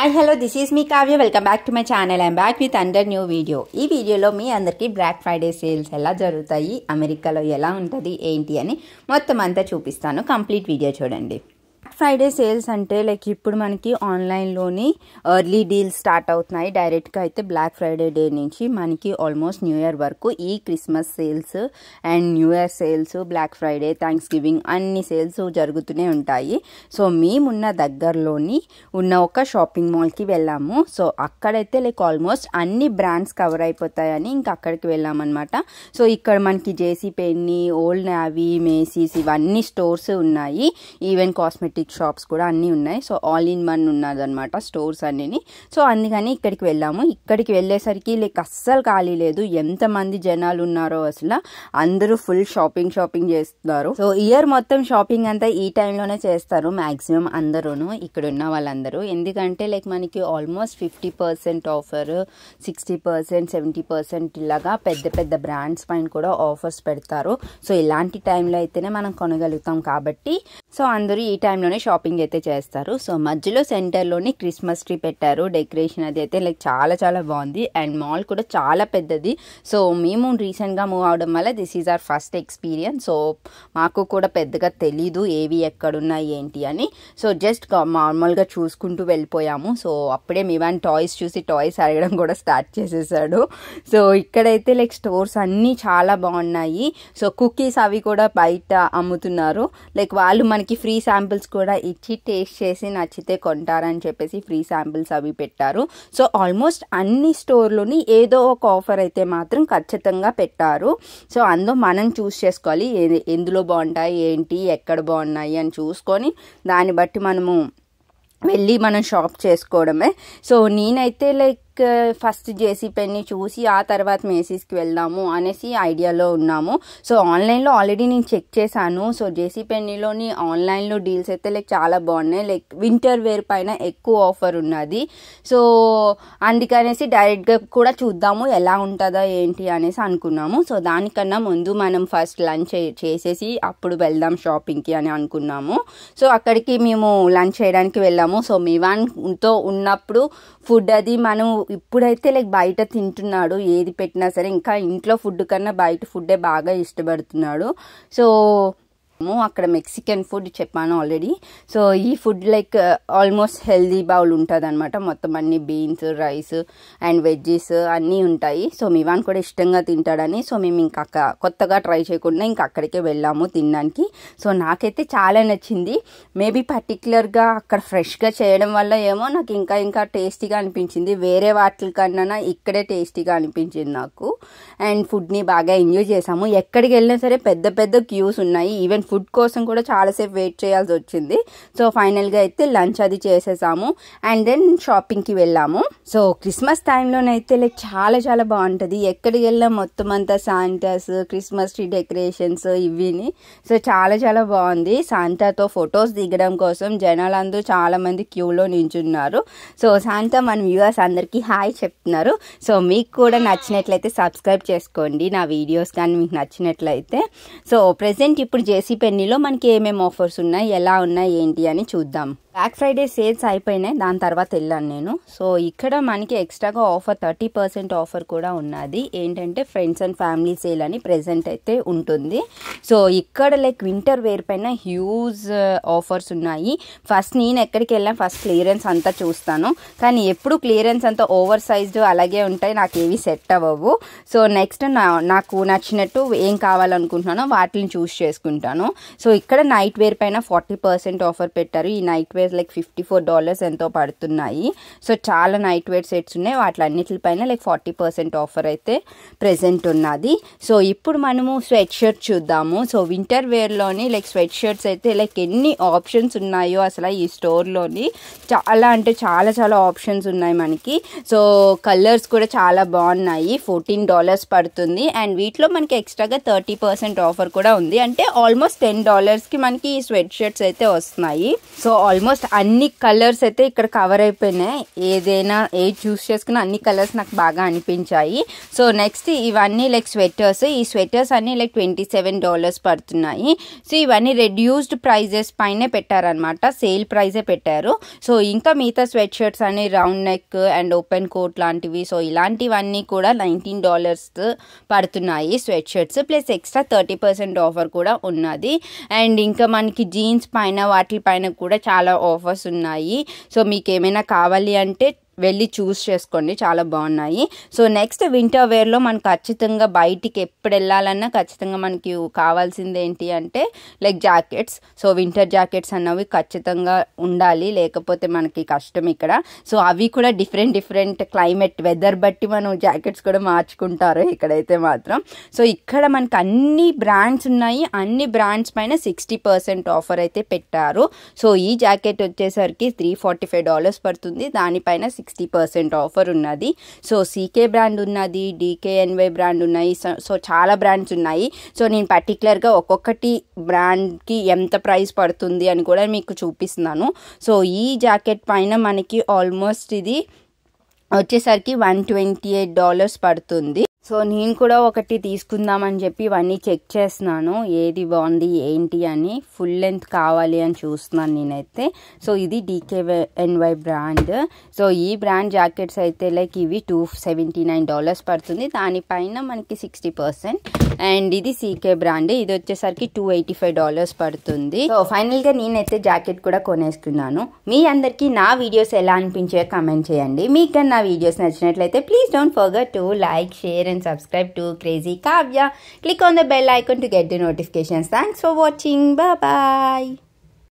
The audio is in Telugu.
Hi hello this is me Kavya welcome back to my channel I'm back with under new video. ఈ వీడియోలో మీ అందరికీ బ్లాక్ ఫ్రైడే సేల్స్ ఎలా జరుగుతాయి, అమెరికాలో ఎలా ఉంటుంది ఏంటి అని మొత్తం అంతా చూపిస్తాను. కంప్లీట్ వీడియో చూడండి. ఫ్రైడే సేల్స్ అంటే లైక్ ఇప్పుడు మనకి ఆన్లైన్లోని ఎర్లీ డీల్స్ స్టార్ట్ అవుతున్నాయి. డైరెక్ట్గా అయితే బ్లాక్ ఫ్రైడే డే నుంచి మనకి ఆల్మోస్ట్ న్యూ ఇయర్ వరకు ఈ Christmas sales and new year sales, black Friday, Thanksgiving అన్ని సేల్స్ జరుగుతూనే ఉంటాయి. సో మేమున్న దగ్గరలోని ఉన్న ఒక షాపింగ్ మాల్కి వెళ్ళాము. సో అక్కడైతే లైక్ ఆల్మోస్ట్ అన్ని బ్రాండ్స్ కవర్ అయిపోతాయని ఇంకా అక్కడికి వెళ్ళామన్నమాట. సో ఇక్కడ మనకి JC Penney, Old Navy, Macy's ఇవన్నీ స్టోర్స్ ఉన్నాయి. ఈవెన్ కాస్మెటిక్ షాప్స్ కూడా అన్నీ ఉన్నాయి. సో ఆల్ ఇన్ వన్ ఉన్నదన్నమాట స్టోర్స్ అన్నీ. సో అందుకని ఇక్కడికి వెళ్ళాము. ఇక్కడికి వెళ్ళేసరికి లైక్ అస్సలు ఖాళీ లేదు. ఎంతమంది జనాలు ఉన్నారో అసలు అందరూ ఫుల్ షాపింగ్ చేస్తున్నారు. సో ఇయర్ మొత్తం షాపింగ్ అంతా ఈ టైంలోనే చేస్తారు మ్యాక్సిమం అందరూను, ఇక్కడ ఉన్న వాళ్ళందరూ. ఎందుకంటే లైక్ మనకి ఆల్మోస్ట్ 50% ఆఫర్, 60%, 70% ఇలాగా పెద్ద పెద్ద బ్రాండ్స్ పైన కూడా ఆఫర్స్ పెడతారు. సో ఇలాంటి టైంలో అయితేనే మనం కొనగలుగుతాం కాబట్టి సో అందరూ ఈ టైంలోనే షాపింగ్ అయితే చేస్తారు. సో మధ్యలో సెంటర్లోని క్రిస్మస్ ట్రీ పెట్టారు. డెకరేషన్ అది అయితే లైక్ చాలా చాలా బాగుంది. అండ్ మాల్ కూడా చాలా పెద్దది. సో మేము రీసెంట్గా మూవ్ అవడం వల్ల this is our first experience. So మాకు కూడా పెద్దగా తెలీదు ఏవి ఎక్కడున్నాయి ఏంటి అని. సో జస్ట్ నార్మల్గా చూసుకుంటూ వెళ్ళిపోయాము. సో అప్పుడే మేవాన్ టాయ్స్ చూసి టాయ్స్ అడగడం కూడా స్టార్ట్ చేసేసాడు. సో ఇక్కడైతే లైక్ స్టోర్స్ అన్నీ చాలా బాగున్నాయి. సో కుకీస్ అవి కూడా బయట అమ్ముతున్నారు. లైక్ వాళ్ళు మనకి ఫ్రీ శాంపిల్స్ కూడా ఇచ్చి టేస్ట్ చేసి నచ్చితే కొంటారని చెప్పేసి ఫ్రీ శాంపిల్స్ అవి పెట్టారు. సో ఆల్మోస్ట్ అన్ని స్టోర్లోని ఏదో ఒక ఆఫర్ అయితే మాత్రం ఖచ్చితంగా పెట్టారు. సో అందులో మనం చూస్ చేసుకోవాలి ఎందులో బాగుంటాయి ఏంటి ఎక్కడ బాగున్నాయి అని చూసుకొని దాన్ని బట్టి మనము వెళ్ళి మనం షాప్ చేసుకోవడమే. సో నేనైతే లైక్ ఫస్ట్ జేసీ పెన్నీ చూసి ఆ తర్వాత మేసీస్కి వెళ్దాము అనేసి ఐడియాలో ఉన్నాము. సో ఆన్లైన్లో ఆల్రెడీ నేను చెక్ చేశాను. సో జేసీ పెన్నీలోని ఆన్లైన్లో డీల్స్ అయితే లైక్ చాలా బాగున్నాయి. లైక్ వింటర్ వేర్ పైన ఎక్కువ ఆఫర్ ఉన్నది. సో అందుకనేసి డైరెక్ట్గా కూడా చూద్దాము ఎలా ఉంటుందా ఏంటి అనేసి అనుకున్నాము. సో దానికన్నా ముందు మనం ఫస్ట్ లంచ్ చేసేసి అప్పుడు వెళ్దాం షాపింగ్కి అని అనుకున్నాము. సో అక్కడికి మేము లంచ్ చేయడానికి వెళ్ళాము. సో మివాన్తో ఉన్నప్పుడు ఫుడ్ అది మనం ఇప్పుడైతే లైక్ బయట తింటున్నాడు ఏది పెట్టినా సరే. ఇంకా ఇంట్లో ఫుడ్ కన్నా బయట ఫుడ్డే బాగా ఇష్టపడుతున్నాడు. సో అక్కడ మెక్సికన్ ఫుడ్ చెప్పాను ఆల్రెడీ. సో ఈ food like almost healthy bowl ఉంటుంది అనమాట. మొత్తం అన్ని బీన్స్, రైస్ అండ్ వెజ్జెస్ అన్నీ ఉంటాయి. సో మివాన్ కూడా ఇష్టంగా తింటాడని సో మేము ఇంకా కొత్తగా ట్రై చేయకుండా ఇంకా అక్కడికే వెళ్ళాము తినడానికి. సో నాకైతే చాలా నచ్చింది. మేబీ పర్టికులర్గా అక్కడ ఫ్రెష్గా చేయడం వల్ల ఏమో నాకు ఇంకా టేస్టీగా అనిపించింది. వేరే వాటి కన్నా ఇక్కడే టేస్టీగా అనిపించింది నాకు. అండ్ ఫుడ్ని బాగా ఎంజాయ్ చేసాము. ఎక్కడికి వెళ్ళినా సరే పెద్ద పెద్ద క్యూస్ ఉన్నాయి. ఈవెన్ ఫుడ్ కోసం కూడా చాలాసేపు వెయిట్ చేయాల్సి వచ్చింది. సో ఫైనల్గా అయితే లంచ్ అది చేసేసాము అండ్ దెన్ షాపింగ్కి వెళ్ళాము. సో క్రిస్మస్ టైంలోనైతే లైక్ చాలా చాలా బాగుంటుంది. ఎక్కడికి వెళ్ళాం మొత్తం అంతా శాంటాస్, క్రిస్మస్ ట్రీ డెకరేషన్స్ ఇవిని. సో చాలా చాలా బాగుంది. శాంటాతో ఫొటోస్ దిగడం కోసం జనాలందరూ చాలా మంది క్యూలో నించున్నారు. సో శాంటా మన వ్యూవర్స్ అందరికీ హాయ్ చెప్తున్నారు. సో మీకు కూడా నచ్చినట్లయితే సబ్స్క్రైబ్ చేసుకోండి నా వీడియోస్ కానీ మీకు నచ్చినట్లయితే. సో ప్రెసెంట్ ఇప్పుడు జేసీ పెన్నీలో మనకి ఏమేమి ఆఫర్స్ ఉన్నాయి, ఎలా ఉన్నాయి ఏంటి అని చూద్దాం. బ్లాక్ ఫ్రైడే సేల్స్ అయిపోయినాయి. దాని తర్వాత వెళ్ళాను నేను. సో ఇక్కడ మనకి ఎక్స్ట్రాగా ఆఫర్ 30% ఆఫర్ కూడా ఉన్నది. ఏంటంటే ఫ్రెండ్స్ అండ్ ఫ్యామిలీ సేల్ అని ప్రెసెంట్ అయితే ఉంటుంది. సో ఇక్కడ లైక్ వింటర్ వేర్ పైన హ్యూజ్ ఆఫర్స్ ఉన్నాయి. ఫస్ట్ నేను ఎక్కడికి వెళ్ళాను ఫస్ట్ క్లియరెన్స్ అంతా చూస్తాను. కానీ ఎప్పుడు క్లియరెన్స్ అంతా ఓవర్ సైజ్డ్ అలాగే ఉంటాయి. నాకు ఏవి సెట్ అవ్వవు. సో నెక్స్ట్ నాకు నచ్చినట్టు ఏం కావాలనుకుంటున్నానో వాటిని చూస్ చేసుకుంటాను. సో ఇక్కడ నైట్ వేర్ పైన 40% ఆఫర్ పెట్టారు. ఈ నైట్ వేర్ లైక్ $54 ఎంతో పడుతున్నాయి. సో చాలా నైట్ వేర్ సెట్స్ ఉన్నాయి. వాటిలన్నిటిపైన లైక్ 40% ఆఫర్ అయితే ప్రెసెంట్ ఉన్నది. సో ఇప్పుడు మనము స్వెట్ షర్ట్ చూద్దాము. సో వింటర్ వేర్లోని లైక్ స్వెట్ షర్ట్స్ అయితే లైక్ ఎన్ని ఆప్షన్స్ ఉన్నాయో అసలు ఈ స్టోర్లోని చాలా అంటే చాలా చాలా ఆప్షన్స్ ఉన్నాయి మనకి. సో కలర్స్ కూడా చాలా బాగున్నాయి. $14 పడుతుంది. అండ్ వీటిలో మనకి ఎక్స్ట్రాగా 30% ఆఫర్ కూడా ఉంది. అంటే ఆల్మోస్ట్ $10కి మనకి ఈ స్వెట్ షర్ట్స్ అయితే వస్తున్నాయి. సో ఆల్మోస్ట్ ఆల్మోస్ట్ అన్ని కలర్స్ అయితే ఇక్కడ కవర్ అయిపోయినాయి. ఏదైనా ఏది చూస్ చేసుకున్నా అన్ని కలర్స్ నాకు బాగా అనిపించాయి. సో నెక్స్ట్ ఇవన్నీ లైక్ స్వెటర్స్. ఈ స్వెటర్స్ అన్నీ లైక్ $27 పడుతున్నాయి. సో ఇవన్నీ రెడ్యూస్డ్ ప్రైజెస్ పైనే పెట్టారనమాట, సేల్ ప్రైజే పెట్టారు. సో ఇంకా మిగతా స్వెట్ షర్ట్స్ అని round neck and open coat లాంటివి, సో ఇలాంటివన్నీ కూడా $19 పడుతున్నాయి sweatshirts. Plus extra 30% offer కూడా ఉన్నది. అండ్ ఇంకా మనకి జీన్స్ పైన వాటి పైన కూడా చాలా ఆఫర్స్ ఉన్నాయి. సో మీకు ఏమైనా కావాలి అంటే వెళ్ళి చూస్ చేసుకోండి, చాలా బాగున్నాయి. సో నెక్స్ట్ వింటర్ వేర్లో మనకు ఖచ్చితంగా బయటికి ఎప్పుడు వెళ్ళాలన్నా ఖచ్చితంగా మనకి కావాల్సింది ఏంటి అంటే like jackets. So winter jackets అన్నవి ఖచ్చితంగా ఉండాలి, లేకపోతే మనకి కష్టం ఇక్కడ. సో అవి కూడా డిఫరెంట్ క్లైమేట్ వెదర్ బట్టి మనం జాకెట్స్ కూడా మార్చుకుంటారు ఇక్కడైతే మాత్రం. సో ఇక్కడ మనకి అన్ని బ్రాండ్స్ ఉన్నాయి, అన్ని బ్రాండ్స్ పైన 60% ఆఫర్ అయితే పెట్టారు. సో ఈ జాకెట్ వచ్చేసరికి $345 పడుతుంది, దానిపైన 60% ఆఫర్ ఉన్నది. సో సీకే బ్రాండ్ ఉన్నది, DKNY బ్రాండ్ ఉన్నాయి. సో చాలా బ్రాండ్స్ ఉన్నాయి. సో నేను పర్టికులర్గా ఒక్కొక్కటి బ్రాండ్కి ఎంత ప్రైస్ పడుతుంది అని కూడా మీకు చూపిస్తున్నాను. సో ఈ జాకెట్ పైన మనకి ఆల్మోస్ట్ ఇది వచ్చేసరికి $128 పడుతుంది. సో నేను కూడా ఒకటి తీసుకుందామని చెప్పి ఇవన్నీ చెక్ చేస్తున్నాను, ఏది బాగుంది ఏంటి అని. ఫుల్ లెంత్ కావాలి అని చూస్తున్నాను నేనైతే. సో ఇది DKNY బ్రాండ్. సో ఈ బ్రాండ్ జాకెట్స్ అయితే లైక్ ఇవి $279 పడుతుంది, దానిపైన మనకి 60%. అండ్ ఇది సీకే బ్రాండ్, ఇది వచ్చేసరికి $285 పడుతుంది. సో ఫైనల్గా నేనైతే జాకెట్ కూడా కొనేసుకున్నాను. మీ అందరికీ నా వీడియోస్ ఎలా అనిపించాయో కమెంట్ చేయండి. మీకు కానీ నా వీడియోస్ నచ్చినట్లయితే please don't forget to like, share and subscribe to Crazy Kavya. Click on the bell icon to get the notifications. Thanks for watching. Bye bye.